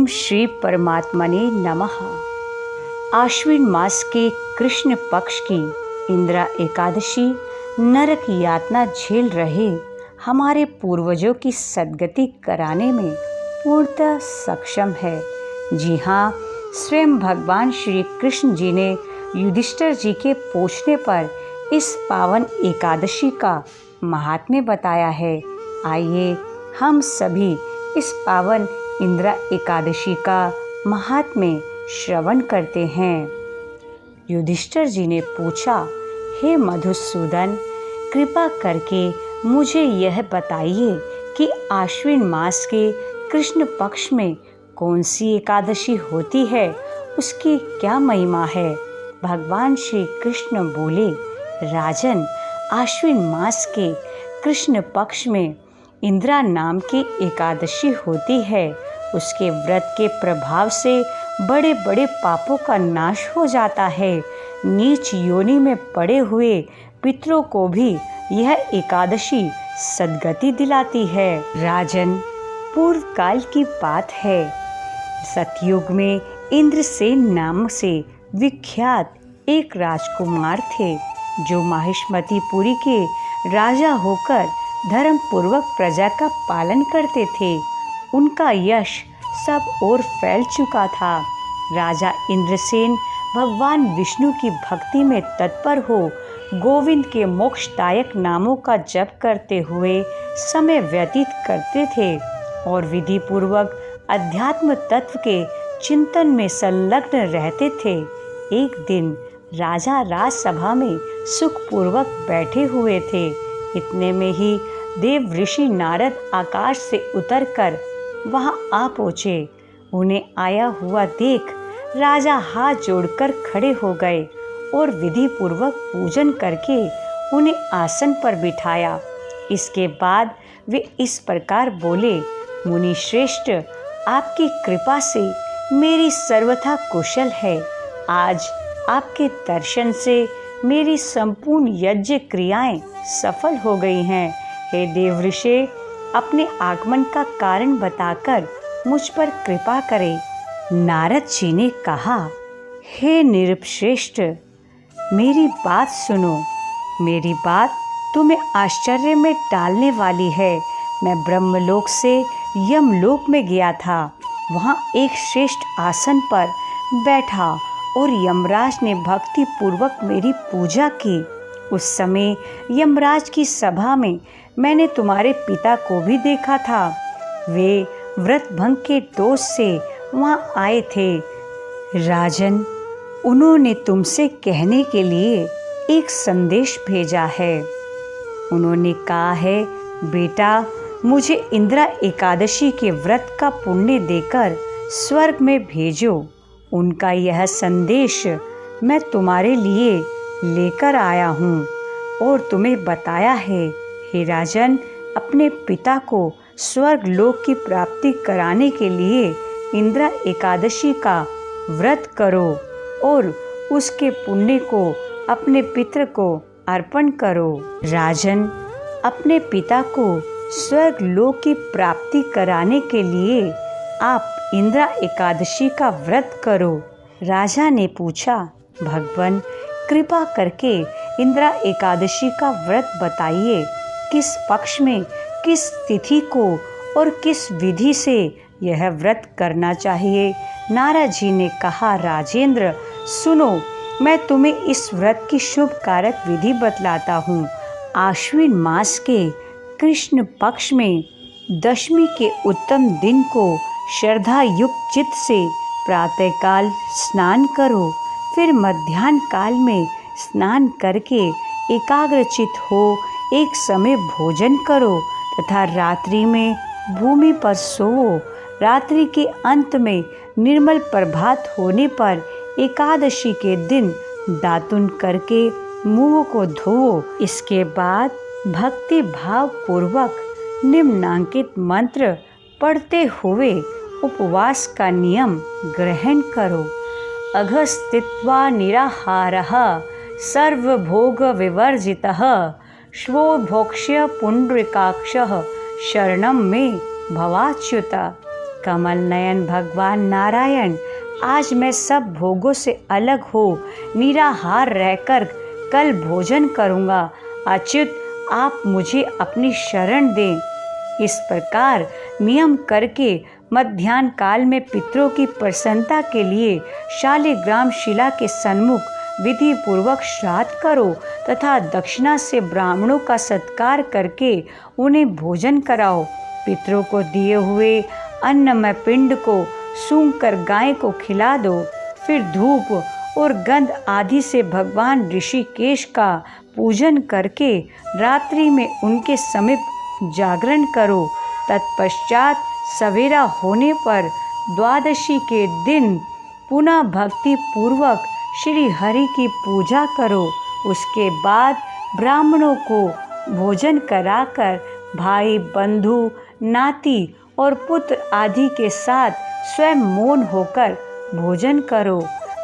ओम श्री परमात्मने नमः। आश्विन मास के कृष्ण पक्ष की इंदिरा एकादशी नरक यातना झेल रहे हमारे पूर्वजों की सद्गति कराने में पूर्णतः सक्षम है। जी हाँ, स्वयं भगवान श्री कृष्ण जी ने युधिष्ठिर जी के पूछने पर इस पावन एकादशी का महात्म्य बताया है। आइए हम सभी इस पावन इंदिरा एकादशी का महात्म्य श्रवण करते हैं। युधिष्ठिर जी ने पूछा, हे मधुसूदन, कृपा करके मुझे यह बताइए कि आश्विन मास के कृष्ण पक्ष में कौन सी एकादशी होती है, उसकी क्या महिमा है। भगवान श्री कृष्ण बोले, राजन, आश्विन मास के कृष्ण पक्ष में इंदिरा नाम की एकादशी होती है। उसके व्रत के प्रभाव से बड़े बड़े पापों का नाश हो जाता है। नीच योनि में पड़े हुए पितरों को भी यह एकादशी सद्गति दिलाती है। राजन, पूर्व काल की बात है। सतयुग में इंद्रसेन नाम से विख्यात एक राजकुमार थे, जो माहिष्मतीपुरी के राजा होकर धर्म पूर्वक प्रजा का पालन करते थे। उनका यश सब ओर फैल चुका था। राजा इंद्रसेन भगवान विष्णु की भक्ति में तत्पर हो गोविंद के मोक्षदायक नामों का जप करते हुए समय व्यतीत करते थे और विधि पूर्वक अध्यात्म तत्व के चिंतन में संलग्न रहते थे। एक दिन राजा राजसभा में सुखपूर्वक बैठे हुए थे। इतने में ही देव ऋषि नारद आकाश से उतरकर वहां आ पहुँचे। उन्हें आया हुआ देख राजा हाथ जोड़कर खड़े हो गए और विधि पूर्वक पूजन करके उन्हें आसन पर बिठाया। इसके बाद वे इस प्रकार बोले, मुनि श्रेष्ठ, आपकी कृपा से मेरी सर्वथा कुशल है। आज आपके दर्शन से मेरी संपूर्ण यज्ञ क्रियाएं सफल हो गई हैं। हे देवऋषि, अपने आगमन का कारण बताकर मुझ पर कृपा करें। नारद जी ने कहा, हे नृपश्रेष्ठ, मेरी बात सुनो। मेरी बात तुम्हें आश्चर्य में डालने वाली है। मैं ब्रह्मलोक से यमलोक में गया था। वहाँ एक श्रेष्ठ आसन पर बैठा और यमराज ने भक्ति पूर्वक मेरी पूजा की। उस समय यमराज की सभा में मैंने तुम्हारे पिता को भी देखा था। वे व्रत भंग के दोष से वहाँ आए थे। राजन, उन्होंने तुमसे कहने के लिए एक संदेश भेजा है। उन्होंने कहा है, बेटा, मुझे इंदिरा एकादशी के व्रत का पुण्य देकर स्वर्ग में भेजो। उनका यह संदेश मैं तुम्हारे लिए लेकर आया हूँ और तुम्हें बताया है। हे राजन, अपने पिता को स्वर्ग लोक की प्राप्ति कराने के लिए इंदिरा एकादशी का व्रत करो और उसके पुण्य को अपने पितर को अर्पण करो। राजन, अपने पिता को स्वर्ग लोक की प्राप्ति कराने के लिए आप इंदिरा एकादशी का व्रत करो। राजा ने पूछा, भगवान, कृपा करके इंदिरा एकादशी का व्रत बताइए। किस पक्ष में, किस तिथि को और किस विधि से यह व्रत करना चाहिए। नारद जी ने कहा, राजेंद्र, सुनो, मैं तुम्हें इस व्रत की शुभ कारक विधि बतलाता हूँ। आश्विन मास के कृष्ण पक्ष में दशमी के उत्तम दिन को श्रद्धा युक्त चित्त से प्रातःकाल स्नान करो। फिर मध्याह्न काल में स्नान करके एकाग्रचित हो एक समय भोजन करो तथा रात्रि में भूमि पर सोओ। रात्रि के अंत में निर्मल प्रभात होने पर एकादशी के दिन दातुन करके मुंह को धोओ। इसके बाद भक्ति भाव पूर्वक निम्नांकित मंत्र पढ़ते हुए उपवास का नियम ग्रहण करो। अघस्थित्वा निराहारः सर्वभोग विवर्जितः श्वो भोक्ष्य पुंडरीकाक्षः शरणं मे भवाच्युत। कमल नयन भगवान नारायण, आज मैं सब भोगों से अलग हो निराहार रहकर कल भोजन करूँगा। अच्युत, आप मुझे अपनी शरण दें। इस प्रकार नियम करके मध्याह्न काल में पितरों की प्रसन्नता के लिए शालिग्राम शिला के सन्मुख विधि पूर्वक श्राद्ध करो तथा दक्षिणा से ब्राह्मणों का सत्कार करके उन्हें भोजन कराओ। पितरों को दिए हुए अन्नमय पिंड को सूंघ कर गाय को खिला दो। फिर धूप और गंध आदि से भगवान ऋषिकेश का पूजन करके रात्रि में उनके समीप जागरण करो। तत्पश्चात सवेरा होने पर द्वादशी के दिन पुनः भक्ति पूर्वक श्री हरि की पूजा करो। उसके बाद ब्राह्मणों को भोजन कराकर भाई बंधु नाती और पुत्र आदि के साथ स्वयं मौन होकर भोजन करो।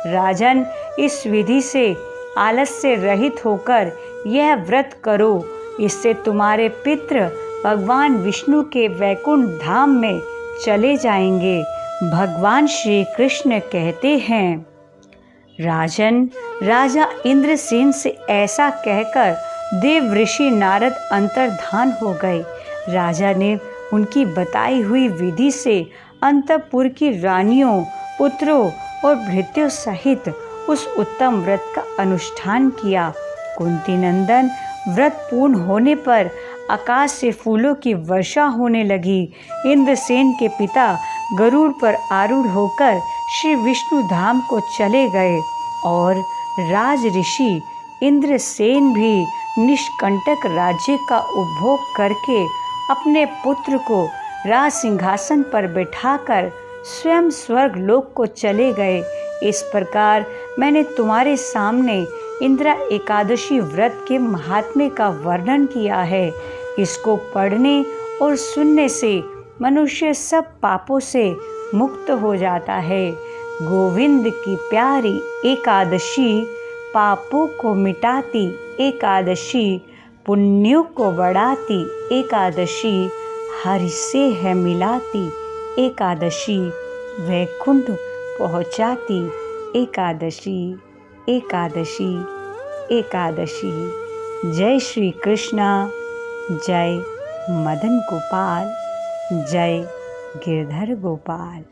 राजन, इस विधि से आलस्य रहित होकर यह व्रत करो। इससे तुम्हारे पितृ भगवान विष्णु के वैकुंठ धाम में चले जाएंगे। भगवान श्री कृष्ण कहते हैं, राजन, राजा इंद्रसेन से ऐसा कहकर देव ऋषि नारद अंतर्धान हो गए। राजा ने उनकी बताई हुई विधि से अंतपुर की रानियों, पुत्रों और भृत्यों सहित उस उत्तम व्रत का अनुष्ठान किया। कुंती नंदन, व्रत पूर्ण होने पर आकाश से फूलों की वर्षा होने लगी। इंद्रसेन के पिता गरुड़ पर आरूढ़ होकर श्री विष्णु धाम को चले गए और राज ऋषि इंद्रसेन भी निष्कंटक राज्य का उपभोग करके अपने पुत्र को राज सिंहासन पर बैठाकर स्वयं स्वर्ग लोक को चले गए। इस प्रकार मैंने तुम्हारे सामने इंदिरा एकादशी व्रत के महात्म्य का वर्णन किया है। इसको पढ़ने और सुनने से मनुष्य सब पापों से मुक्त हो जाता है। गोविंद की प्यारी एकादशी पापों को मिटाती एकादशी, पुण्यों को बढ़ाती एकादशी, हरि से है मिलाती एकादशी, वैकुंठ पहुँचाती एकादशी, एकादशी, एकादशी। जय श्री कृष्णा, जय मदन गोपाल, जय गिरधर गोपाल।